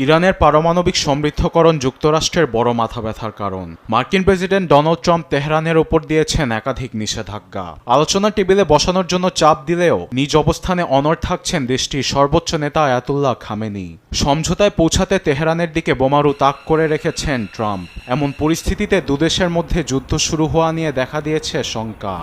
ইরানের পারমাণবিক সমৃদ্ধকরণ যুক্তরাষ্ট্রের বড় মাথাব্যথার কারণ। মার্কিন প্রেসিডেন্ট ডোনাল্ড ট্রাম্প তেহরানের ওপর দিয়েছেন একাধিক নিষেধাজ্ঞা। আলোচনার টেবিলে বসানোর জন্য চাপ দিলেও নিজ অবস্থানে অনড় থাকছেন দেশটির সর্বোচ্চ নেতা আয়াতুল্লাহ খামেনি। সমঝোতায় পৌঁছাতে তেহরানের দিকে বোমারু তাক করে রেখেছেন ট্রাম্প। এমন পরিস্থিতিতে দুদেশের মধ্যে যুদ্ধ শুরু হওয়া নিয়ে দেখা দিয়েছে শঙ্কা।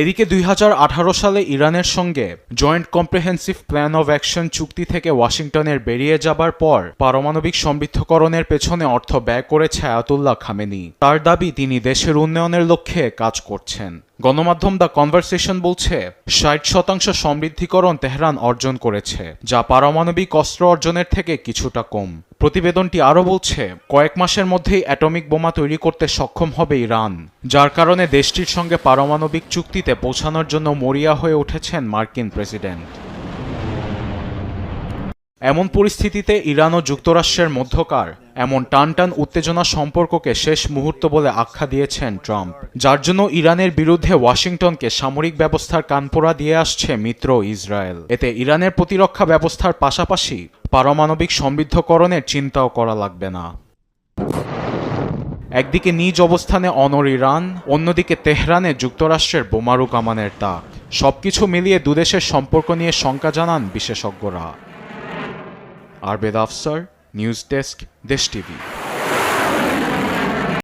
এদিকে 2018 সালে ইরানের সঙ্গে joint comprehensive plan of action চুক্তি থেকে ওয়াশিংটনের বেরিয়ে যাবার পর পারমাণবিক সমৃদ্ধকরণের পেছনে অর্থ ব্যয় করেছে আয়াতুল্লাহ খামেনি। তার দাবি তিনি দেশের উন্নয়নের লক্ষ্যে কাজ করছেন। গণমাধ্যম দ্য কনভারসেশন বলছে 60% সমৃদ্ধিকরণ তেহরান অর্জন করেছে, যা পারমাণবিক অস্ত্র অর্জনের থেকে কিছুটা কম। প্রতিবেদনটি আরও বলছে কয়েক মাসের মধ্যেই অ্যাটমিক বোমা তৈরি করতে সক্ষম হবে ইরান, যার কারণে দেশটির সঙ্গে পারমাণবিক চুক্তিতে পৌঁছানোর জন্য মরিয়া হয়ে উঠেছেন মার্কিন প্রেসিডেন্ট। এমন পরিস্থিতিতে ইরান ও যুক্তরাষ্ট্রের মধ্যকার এমন টানটান উত্তেজনা সম্পর্ককে শেষ মুহূর্ত বলে আখ্যা দিয়েছেন ট্রাম্প, যার জন্য ইরানের বিরুদ্ধে ওয়াশিংটনকে সামরিক ব্যবস্থার কানপোড়া দিয়ে আসছে মিত্র ইসরায়েল। এতে ইরানের প্রতিরক্ষা ব্যবস্থার পাশাপাশি পারমাণবিক সমৃদ্ধকরণের চিন্তাও করা লাগবে না। একদিকে নিজ অবস্থানে অনড় ইরান, অন্যদিকে তেহরানে যুক্তরাষ্ট্রের বোমারু কামানের তাক। সবকিছু মিলিয়ে দুদেশের সম্পর্ক নিয়ে শঙ্কা জানান বিশেষজ্ঞরা। আরবেদ আফসার, নিউজ ডেস্ক, দেশ টিভি।